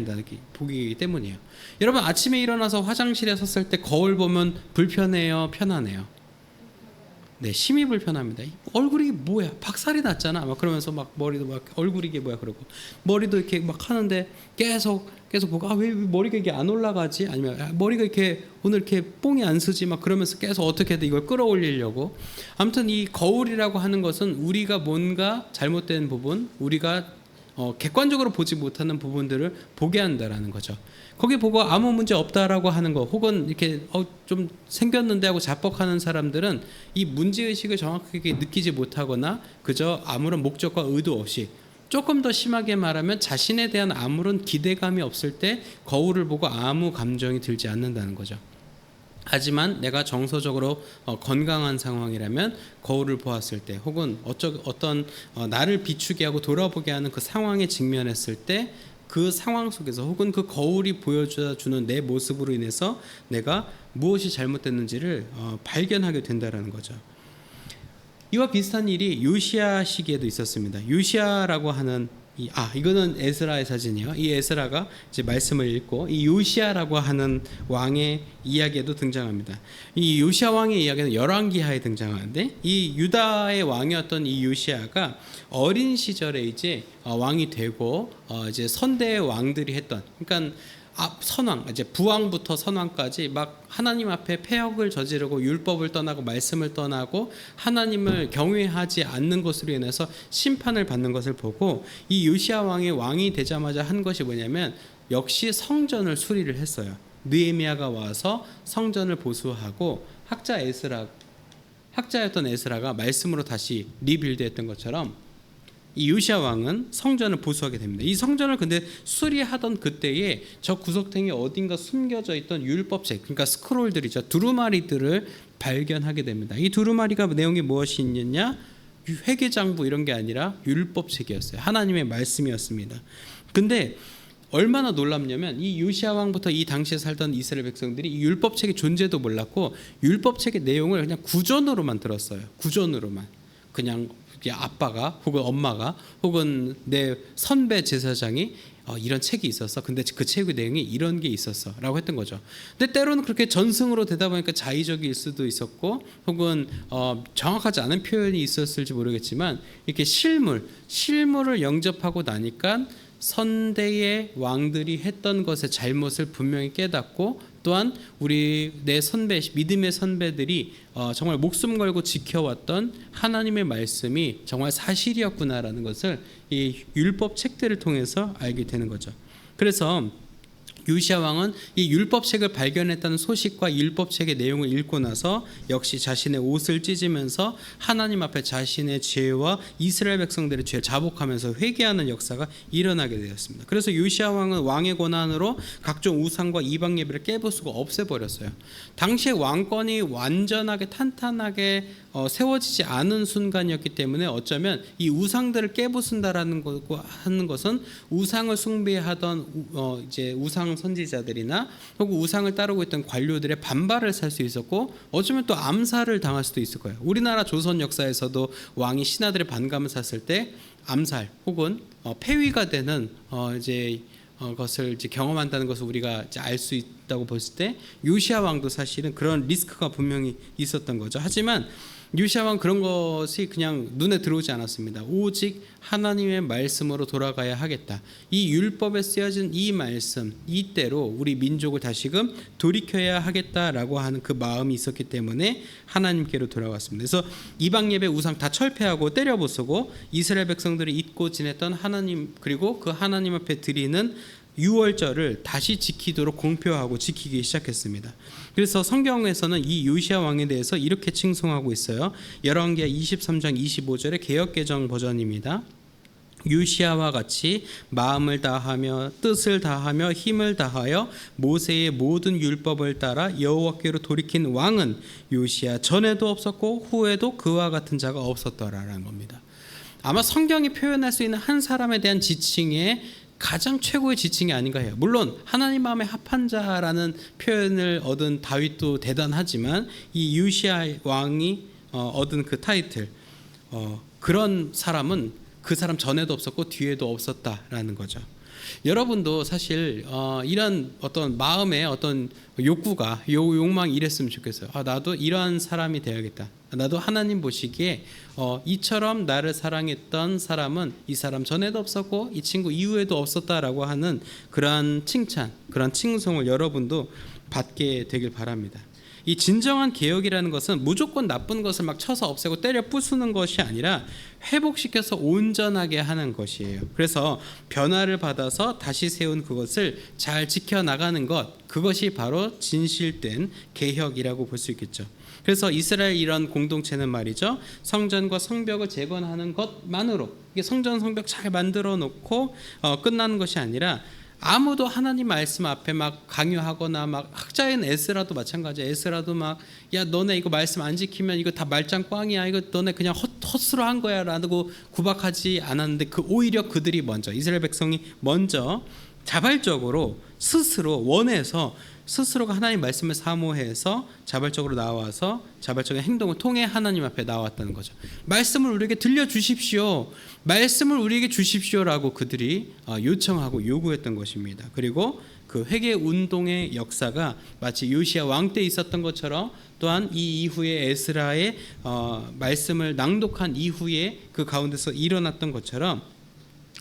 보기 때문이에요. 여러분 아침에 일어나서 화장실에 섰을 때 거울 보면 불편해요, 편하네요? 네, 심히 불편합니다. 얼굴이 뭐야? 박살이 났잖아. 막 그러면서 막 머리도 막 얼굴이 이게 뭐야 그러고 머리도 이렇게 막 하는데 계속 보고 왜 머리가 이게 안 올라가지? 아니면 머리가 이렇게 오늘 이렇게 뽕이 안 쓰지? 막 그러면서 계속 어떻게든 이걸 끌어올리려고. 아무튼 이 거울이라고 하는 것은 우리가 뭔가 잘못된 부분, 우리가 객관적으로 보지 못하는 부분들을 보게 한다라는 거죠. 거기 보고 아무 문제 없다라고 하는 거, 혹은 이렇게 좀 생겼는데 하고 자뻑하는 사람들은 이 문제의식을 정확하게 느끼지 못하거나 그저 아무런 목적과 의도 없이, 조금 더 심하게 말하면 자신에 대한 아무런 기대감이 없을 때 거울을 보고 아무 감정이 들지 않는다는 거죠. 하지만 내가 정서적으로 건강한 상황이라면 거울을 보았을 때, 혹은 어떤 나를 비추게 하고 돌아보게 하는 그 상황에 직면했을 때, 그 상황 속에서 혹은 그 거울이 보여주는 내 모습으로 인해서 내가 무엇이 잘못됐는지를 발견하게 된다는 거죠. 이와 비슷한 일이 요시야 시기에도 있었습니다. 요시야라고 하는 이거는 에스라의 사진이에요. 이 에스라가 이제 말씀을 읽고 이 요시야라고 하는 왕의 이야기에도 등장합니다. 이 요시야 왕의 이야기는 열왕기하에 등장하는데, 이 유다의 왕이었던 이 요시야가 어린 시절에 이제 왕이 되고 이제 선대 왕들이 했던, 그러니까 선왕, 이제 부왕부터 선왕까지 막 하나님 앞에 패역을 저지르고 율법을 떠나고 말씀을 떠나고 하나님을 경외하지 않는 것으로 인해서 심판을 받는 것을 보고, 이 요시야 왕이 되자마자 한 것이 뭐냐면 역시 성전을 수리를 했어요. 느헤미야가 와서 성전을 보수하고 학자였던 에스라가 말씀으로 다시 리빌드했던 것처럼 이 요시야 왕은 성전을 보수하게 됩니다. 이 성전을 근데 수리하던 그때에 저 구석탱이 어딘가 숨겨져 있던 율법책, 그러니까 스크롤들이죠, 두루마리들을 발견하게 됩니다. 이 두루마리가 내용이 무엇이 있느냐? 회계장부 이런 게 아니라 율법책이었어요. 하나님의 말씀이었습니다. 근데 얼마나 놀랍냐면 이 요시야 왕부터 이 당시에 살던 이스라엘 백성들이 이 율법책의 존재도 몰랐고 율법책의 내용을 그냥 구전으로만 들었어요. 구전으로만. 그냥 아빠가 혹은 엄마가 혹은 내 선배 제사장이 이런 책이 있었어. 근데 그 책의 내용이 이런 게 있었어 라고 했던 거죠. 근데 때로는 그렇게 전승으로 되다 보니까 자의적일 수도 있었고, 혹은 정확하지 않은 표현이 있었을지 모르겠지만, 이렇게 실물을 영접하고 나니까 선대의 왕들이 했던 것의 잘못을 분명히 깨닫고 또한 우리 내 선배 믿음의 선배들이 정말 목숨 걸고 지켜왔던 하나님의 말씀이 정말 사실이었구나라는 것을 이 율법 책들을 통해서 알게 되는 거죠. 그래서 요시야 왕은 이 율법책을 발견했다는 소식과 율법책의 내용을 읽고 나서 역시 자신의 옷을 찢으면서 하나님 앞에 자신의 죄와 이스라엘 백성들의 죄를 자복하면서 회개하는 역사가 일어나게 되었습니다. 그래서 요시야 왕은 왕의 권한으로 각종 우상과 이방 예배를 깨부수고 없애버렸어요. 당시에 왕권이 완전하게 탄탄하게 세워지지 않은 순간이었기 때문에 어쩌면 이 우상들을 깨부순다라는 거 하는 것은 우상을 숭배하던 이제 우상 선지자들이나 혹은 우상을 따르고 있던 관료들의 반발을 살 수 있었고 어쩌면 또 암살을 당할 수도 있을 거예요. 우리나라 조선 역사에서도 왕이 신하들의 반감을 샀을 때 암살 혹은 폐위가 되는 것을 이제 경험한다는 것을 우리가 알 수 있다고 봤을 때 요시야 왕도 사실은 그런 리스크가 분명히 있었던 거죠. 하지만 요시야 왕 그런 것이 그냥 눈에 들어오지 않았습니다. 오직 하나님의 말씀으로 돌아가야 하겠다. 이 율법에 쓰여진 이 말씀 이대로 우리 민족을 다시금 돌이켜야 하겠다라고 하는 그 마음이 있었기 때문에 하나님께로 돌아왔습니다. 그래서 이방 예배 우상 다 철폐하고 때려부수고 이스라엘 백성들이 잊고 지냈던 하나님 그리고 그 하나님 앞에 드리는 유월절을 다시 지키도록 공표하고 지키기 시작했습니다. 그래서 성경에서는 이 요시야 왕에 대해서 이렇게 칭송하고 있어요. 열왕기하 23장 25절의 개역개정 버전입니다. 요시야와 같이 마음을 다하며 뜻을 다하며 힘을 다하여 모세의 모든 율법을 따라 여호와께로 돌이킨 왕은 요시야 전에도 없었고 후에도 그와 같은 자가 없었더라라는 겁니다. 아마 성경이 표현할 수 있는 한 사람에 대한 지칭에 가장 최고의 지칭이 아닌가 해요. 물론 하나님 마음에 합한 자라는 표현을 얻은 다윗도 대단하지만 이 요시야 왕이 얻은 그 타이틀 그런 사람은 그 사람 전에도 없었고 뒤에도 없었다라는 거죠. 여러분도 사실 이런 어떤 마음의 어떤 욕구가 욕망이 이랬으면 좋겠어요. 나도 이러한 사람이 되어야겠다. 나도 하나님 보시기에 이처럼 나를 사랑했던 사람은 이 사람 전에도 없었고 이 친구 이후에도 없었다라고 하는 그러한 칭찬, 그러한 칭송을 여러분도 받게 되길 바랍니다. 이 진정한 개혁이라는 것은 무조건 나쁜 것을 막 쳐서 없애고 때려 부수는 것이 아니라 회복시켜서 온전하게 하는 것이에요. 그래서 변화를 받아서 다시 세운 그것을 잘 지켜나가는 것, 그것이 바로 진실된 개혁이라고 볼 수 있겠죠. 그래서 이스라엘 이런 공동체는 말이죠, 성전과 성벽을 재건하는 것만으로 이게 성전 성벽 잘 만들어 놓고 끝나는 것이 아니라 아무도 하나님 말씀 앞에 막 강요하거나 막 학자인 에스라도 마찬가지야. 에스라도 막 야 너네 이거 말씀 안 지키면 이거 다 말짱 꽝이야. 이거 너네 그냥 헛수로 한 거야라고 구박하지 않았는데 오히려 그들이 먼저 이스라엘 백성이 먼저 자발적으로 스스로 원해서 스스로가 하나님 말씀을 사모해서 자발적으로 나와서 자발적인 행동을 통해 하나님 앞에 나왔다는 거죠. 말씀을 우리에게 들려주십시오. 말씀을 우리에게 주십시오라고 그들이 요청하고 요구했던 것입니다. 그리고 그 회개 운동의 역사가 마치 요시야 왕 때 있었던 것처럼 또한 이 이후에 에스라의 말씀을 낭독한 이후에 그 가운데서 일어났던 것처럼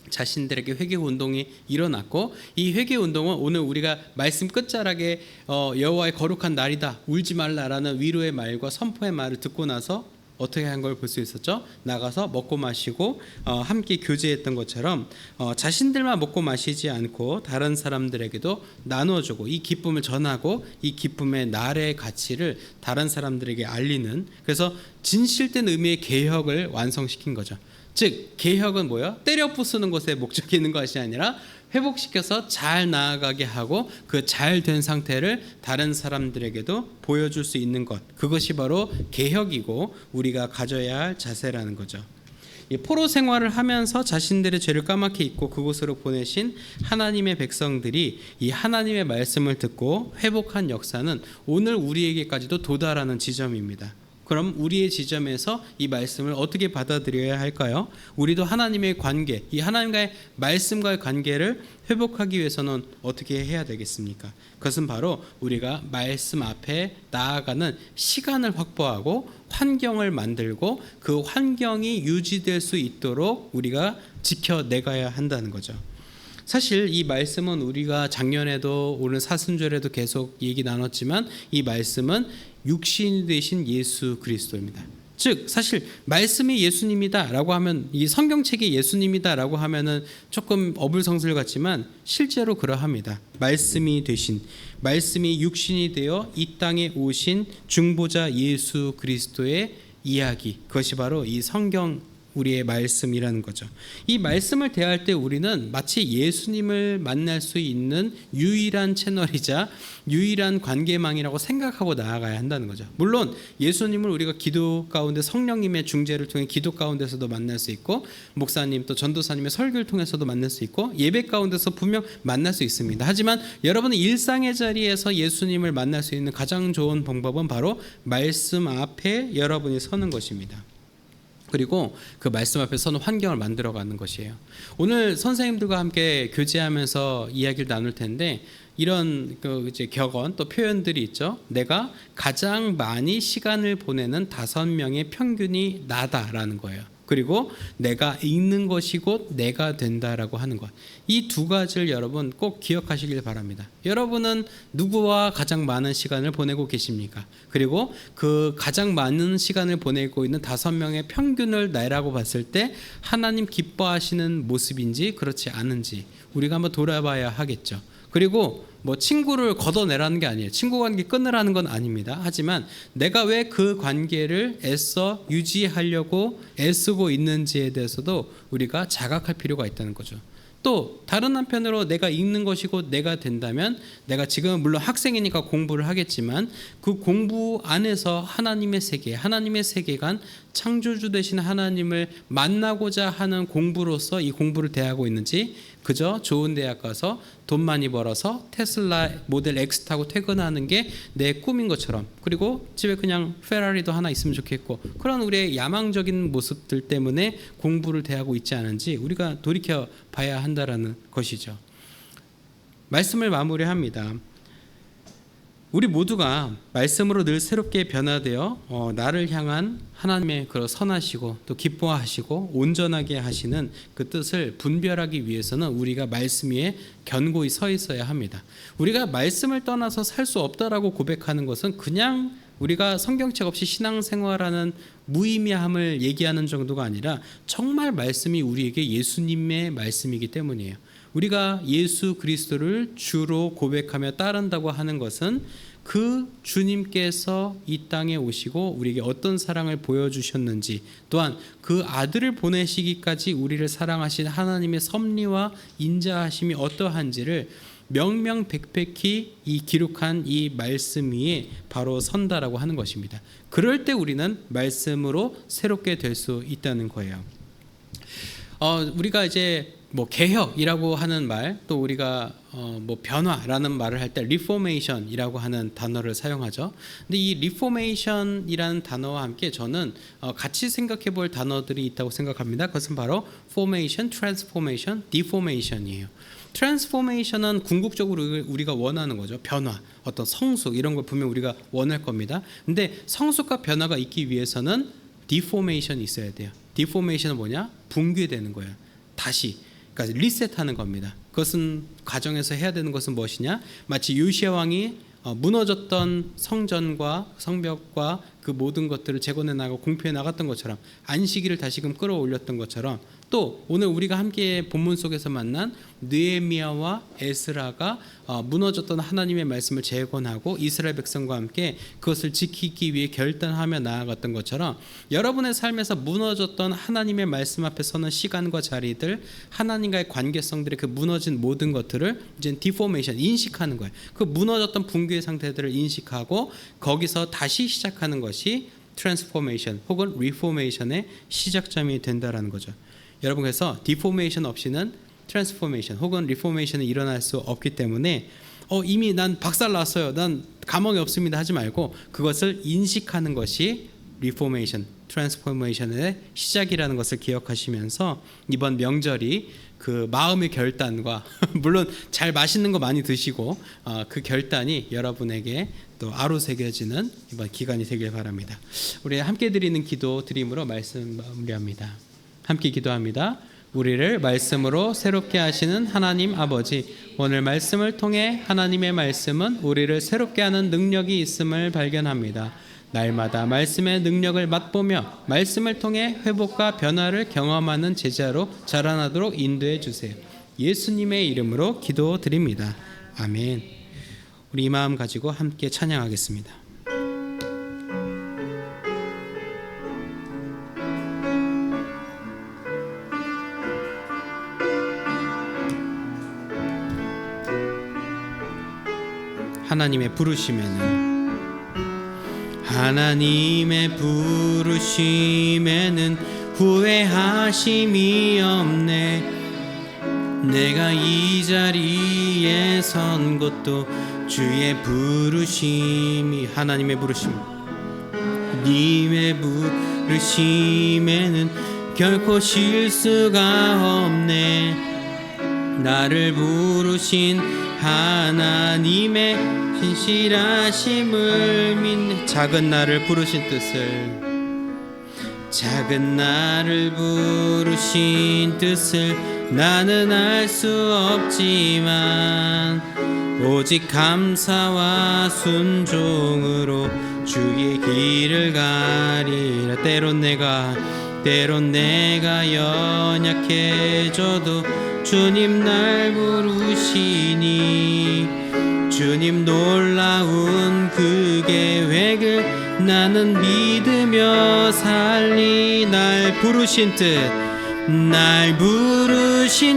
자신들에게 회개 운동이 일어났고 이 회개 운동은 오늘 우리가 말씀 끝자락에 여호와의 거룩한 날이다 울지 말라라는 위로의 말과 선포의 말을 듣고 나서 어떻게 한 걸 볼 수 있었죠? 나가서 먹고 마시고 함께 교제했던 것처럼 자신들만 먹고 마시지 않고 다른 사람들에게도 나눠주고 이 기쁨을 전하고 이 기쁨의 날의 가치를 다른 사람들에게 알리는, 그래서 진실된 의미의 개혁을 완성시킨 거죠. 즉 개혁은 뭐예요? 때려 부수는 것에 목적이 있는 것이 아니라 회복시켜서 잘 나아가게 하고 그 잘 된 상태를 다른 사람들에게도 보여줄 수 있는 것, 그것이 바로 개혁이고 우리가 가져야 할 자세라는 거죠. 이 포로 생활을 하면서 자신들의 죄를 까맣게 잊고 그곳으로 보내신 하나님의 백성들이 이 하나님의 말씀을 듣고 회복한 역사는 오늘 우리에게까지도 도달하는 지점입니다. 그럼 우리의 지점에서 이 말씀을 어떻게 받아들여야 할까요? 우리도 하나님의 관계, 이 하나님과의 말씀과의 관계를 회복하기 위해서는 어떻게 해야 되겠습니까? 그것은 바로 우리가 말씀 앞에 나아가는 시간을 확보하고 환경을 만들고 그 환경이 유지될 수 있도록 우리가 지켜내가야 한다는 거죠. 사실 이 말씀은 우리가 작년에도 오늘 사순절에도 계속 얘기 나눴지만 이 말씀은 육신이 되신 예수 그리스도입니다. 즉 사실 말씀이 예수님이다라고 하면 이 성경책이 예수님이다라고 하면은 조금 어불성설 같지만 실제로 그러합니다. 말씀이 되신, 말씀이 육신이 되어 이 땅에 오신 중보자 예수 그리스도의 이야기, 그것이 바로 이 성경 우리의 말씀이라는 거죠. 이 말씀을 대할 때 우리는 마치 예수님을 만날 수 있는 유일한 채널이자 유일한 관계망이라고 생각하고 나아가야 한다는 거죠. 물론 예수님을 우리가 기도 가운데 성령님의 중재를 통해 기도 가운데서도 만날 수 있고, 목사님 또 전도사님의 설교를 통해서도 만날 수 있고, 예배 가운데서 분명 만날 수 있습니다. 하지만 여러분의 일상의 자리에서 예수님을 만날 수 있는 가장 좋은 방법은 바로 말씀 앞에 여러분이 서는 것입니다. 그리고 그 말씀 앞에 서는 환경을 만들어가는 것이에요. 오늘 선생님들과 함께 교제하면서 이야기를 나눌 텐데 이런 이제 격언 또 표현들이 있죠. 내가 가장 많이 시간을 보내는 5명의 평균이 나다라는 거예요. 그리고 내가 읽는 것이 곧 내가 된다라고 하는 것. 이 두 가지를 여러분 꼭 기억하시길 바랍니다. 여러분은 누구와 가장 많은 시간을 보내고 계십니까? 그리고 그 가장 많은 시간을 보내고 있는 5명의 평균을 나라고 봤을 때 하나님 기뻐하시는 모습인지 그렇지 않은지 우리가 한번 돌아봐야 하겠죠. 그리고 뭐 친구를 걷어내라는 게 아니에요. 친구 관계 끊으라는 건 아닙니다. 하지만 내가 왜 그 관계를 애써 유지하려고 애쓰고 있는지에 대해서도 우리가 자각할 필요가 있다는 거죠. 또 다른 한편으로 내가 읽는 것이 곧 내가 된다면 내가 지금 물론 학생이니까 공부를 하겠지만 그 공부 안에서 하나님의 세계, 하나님의 세계관, 창조주 되신 하나님을 만나고자 하는 공부로서 이 공부를 대하고 있는지 그저 좋은 대학 가서 돈 많이 벌어서 테슬라 모델 X 타고 퇴근하는 게 내 꿈인 것처럼, 그리고 집에 그냥 페라리도 하나 있으면 좋겠고, 그런 우리의 야망적인 모습들 때문에 공부를 대하고 있지 않은지 우리가 돌이켜 봐야 한다라는 것이죠. 말씀을 마무리합니다. 우리 모두가 말씀으로 늘 새롭게 변화되어 나를 향한 하나님의 그 선하시고 또 기뻐하시고 온전하게 하시는 그 뜻을 분별하기 위해서는 우리가 말씀 위에 견고히 서 있어야 합니다. 우리가 말씀을 떠나서 살 수 없다라고 고백하는 것은 그냥 우리가 성경책 없이 신앙생활하는 무의미함을 얘기하는 정도가 아니라 정말 말씀이 우리에게 예수님의 말씀이기 때문이에요. 우리가 예수 그리스도를 주로 고백하며 따른다고 하는 것은 그 주님께서 이 땅에 오시고 우리에게 어떤 사랑을 보여주셨는지, 또한 그 아들을 보내시기까지 우리를 사랑하신 하나님의 섭리와 인자하심이 어떠한지를 명명백백히 이 기록한 이 말씀 위에 바로 선다라고 하는 것입니다. 그럴 때 우리는 말씀으로 새롭게 될 수 있다는 거예요. 우리가 이제 뭐 개혁이라고 하는 말, 또 우리가 뭐 변화라는 말을 할 때 리포메이션이라고 하는 단어를 사용하죠. 근데 이 리포메이션이라는 단어와 함께 저는 같이 생각해 볼 단어들이 있다고 생각합니다. 그것은 바로 포메이션, 트랜스포메이션, 디포메이션이에요. 트랜스포메이션은 궁극적으로 우리가 원하는 거죠. 변화, 어떤 성숙 이런 걸 보면 우리가 원할 겁니다. 근데 성숙과 변화가 있기 위해서는 디포메이션이 있어야 돼요. 디포메이션은 뭐냐? 붕괴되는 거예요. 다시, 그러니까 리셋하는 겁니다. 그것은 가정에서 해야 되는 것은 무엇이냐? 마치 요시야 왕이 무너졌던 성전과 성벽과 그 모든 것들을 재건해 나가고 공표해 나갔던 것처럼, 안식일을 다시금 끌어올렸던 것처럼, 또 오늘 우리가 함께 본문 속에서 만난 느헤미야와 에스라가 무너졌던 하나님의 말씀을 재건하고 이스라엘 백성과 함께 그것을 지키기 위해 결단하며 나아갔던 것처럼, 여러분의 삶에서 무너졌던 하나님의 말씀 앞에 서는 시간과 자리들, 하나님과의 관계성들의 그 무너진 모든 것들을 이제 디포메이션, 인식하는 거예요. 그 무너졌던 붕괴의 상태들을 인식하고 거기서 다시 시작하는 것이 트랜스포메이션 혹은 리포메이션의 시작점이 된다라는 거죠. 여러분, 그래서 디포메이션 없이는 트랜스포메이션 혹은 리포메이션이 일어날 수 없기 때문에 이미 난 박살 났어요, 난 감흥이 없습니다 하지 말고 그것을 인식하는 것이 리포메이션, 트랜스포메이션의 시작이라는 것을 기억하시면서 이번 명절이 그 마음의 결단과 물론 잘 맛있는 거 많이 드시고 그 결단이 여러분에게 또 아로새겨지는 이번 기간이 되길 바랍니다. 우리 함께 드리는 기도 드림으로 말씀 마무리합니다. 함께 기도합니다. 우리를 말씀으로 새롭게 하시는 하나님 아버지, 오늘 말씀을 통해 하나님의 말씀은 우리를 새롭게 하는 능력이 있음을 발견합니다. 날마다 말씀의 능력을 맛보며 말씀을 통해 회복과 변화를 경험하는 제자로 자라나도록 인도해 주세요. 예수님의 이름으로 기도드립니다. 아멘. 우리 이 마음 가지고 함께 찬양하겠습니다. 하나님의 부르심에는 후회하심이 없네. 내가 이 자리에 선 것도 주의 부르심이, 하나님의 부르심, 님의 부르심에는 결코 실수가 없네. 나를 부르신 하나님의 신실하심을 믿네. 작은 나를 부르신 뜻을 나는 알 수 없지만 오직 감사와 순종으로 주의 길을 가리라. 때론 내가 연약해져도 주님 날 부르시니, 주님 놀라운 그 계획을 나는 믿으며 살리. 날 부르신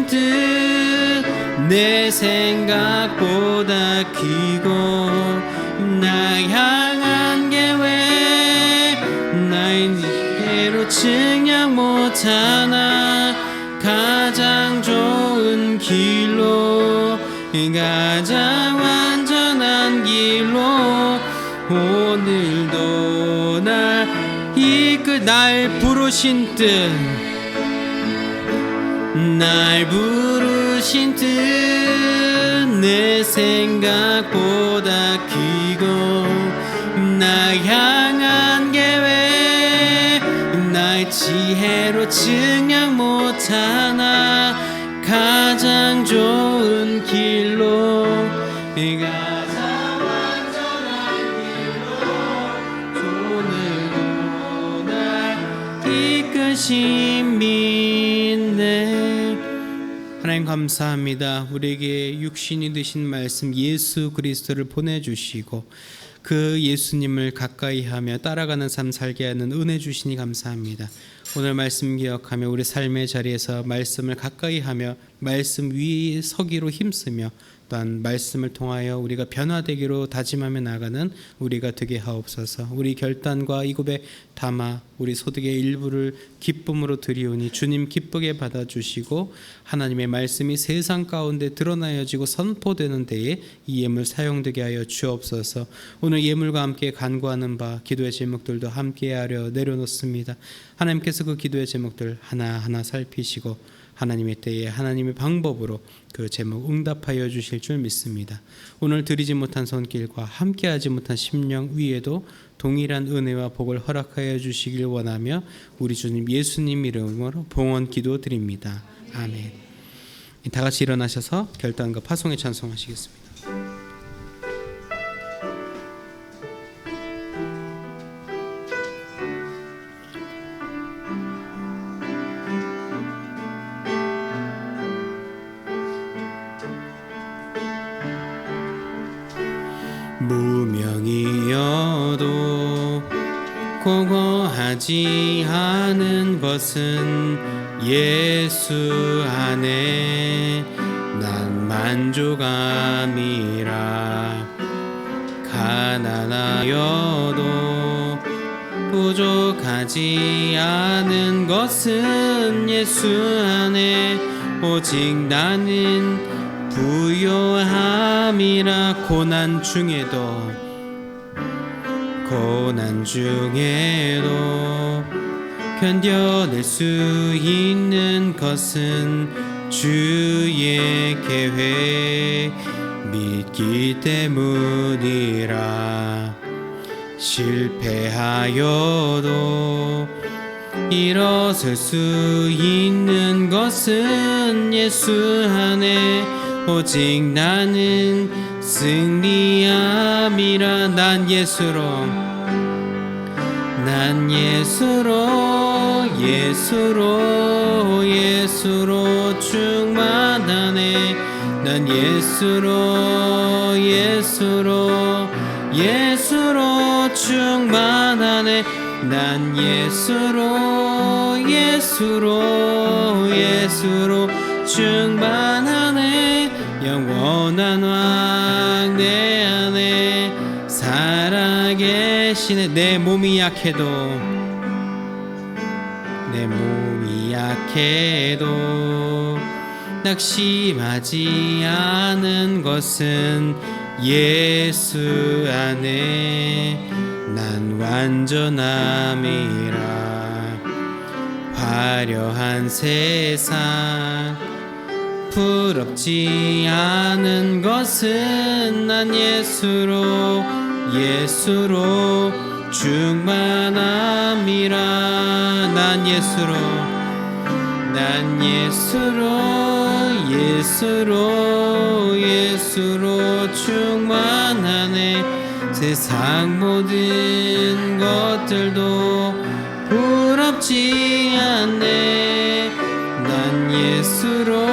뜻 내 생각보다 크고 나 향한 계획 나의 대로 측량 못하나 가장 좋은 길로, 가장 완전한 길로 오늘도 날 이끌. 날 부르신 뜻 내 생각보다 크고 나 향한 계획 나의 지혜로 측량 못하나 가장 좋은 길로, 가장 완전한 길로 오늘도 날 이끄신 믿네. 하나님 감사합니다. 우리에게 육신이 되신 말씀 예수 그리스도를 보내주시고 그 예수님을 가까이하며 따라가는 삶 살게 하는 은혜 주시니 감사합니다. 오늘 말씀 기억하며 우리 삶의 자리에서 말씀을 가까이하며 말씀 위에 서기로 힘쓰며 또한 말씀을 통하여 우리가 변화되기로 다짐하며 나가는 우리가 되게 하옵소서. 우리 결단과 이 고백 담아 우리 소득의 일부를 기쁨으로 드리오니 주님 기쁘게 받아주시고 하나님의 말씀이 세상 가운데 드러나여지고 선포되는 데에 이 예물 사용되게 하여 주옵소서. 오늘 예물과 함께 간구하는 바 기도의 제목들도 함께하려 내려놓습니다. 하나님께서 그 기도의 제목들 하나하나 살피시고 하나님의 때에 하나님의 방법으로 그 제목 응답하여 주실 줄 믿습니다. 오늘 드리지 못한 손길과 함께하지 못한 심령 위에도 동일한 은혜와 복을 허락하여 주시길 원하며 우리 주님 예수님 이름으로 봉헌 기도드립니다. 아멘. 다 같이 일어나셔서 결단과 파송의 찬송하시겠습니다. 무명이어도 공허하지 않은 것은 예수 안에 난 만족함이라. 가난하여도 부족하지 않은 것은 예수 안에 오직 나는 부요함이라. 고난 중에도 견뎌낼 수 있는 것은 주의 계획 믿기 때문이라. 실패하여도 일어설 수 있는 것은 예수 안에 오직 나는 승리함이라. 난 예수로 충만하네. 난 예수로 충만하네. 난 예수로 충만하네. 영원한 왕 내 안에 살아계시네. 내 몸이 약해도 낙심하지 않은 것은 예수 안에 난 완전함이라. 화려한 세상 부럽지 않은 것은 난 예수로 충만함이라. 난 예수로 충만하네. 세상 모든 것들도 부럽지 않네. 난 예수로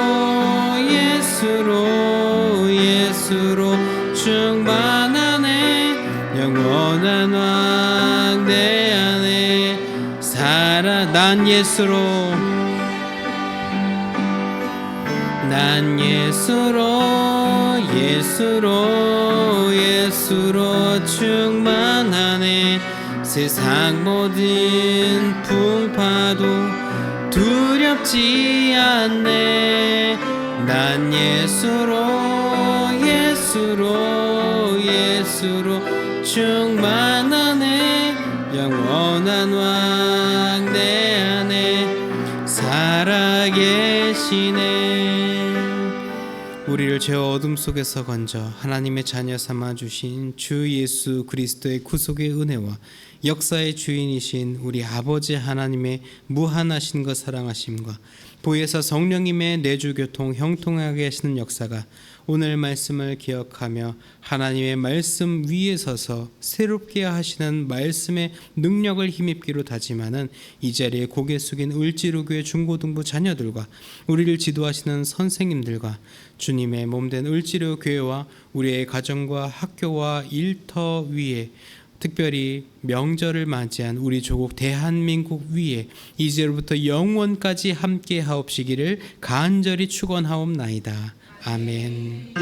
충만하네. 영원한 왕 내 안에 살아. 난 예수로 충만하네. 세상 모든 풍파도 두렵지 않네. 난 예수로 충만하네. 영원한 왕 내 안에 살아계시네. 우리를 죄 어둠 속에서 건져 하나님의 자녀 삼아 주신 주 예수 그리스도의 구속의 은혜와 역사의 주인이신 우리 아버지 하나님의 무한하신 것 사랑하심과 보혜사 성령님의 내주교통 형통하게 하시는 역사가 오늘 말씀을 기억하며 하나님의 말씀 위에 서서 새롭게 하시는 말씀의 능력을 힘입기로 다짐하는 이 자리에 고개 숙인 을지로교회 중고등부 자녀들과 우리를 지도하시는 선생님들과 주님의 몸된 을지로교회와 우리의 가정과 학교와 일터 위에 특별히 명절을 맞이한 우리 조국 대한민국 위에 이제로부터 영원까지 함께 하옵시기를 간절히 축원하옵나이다. 아멘.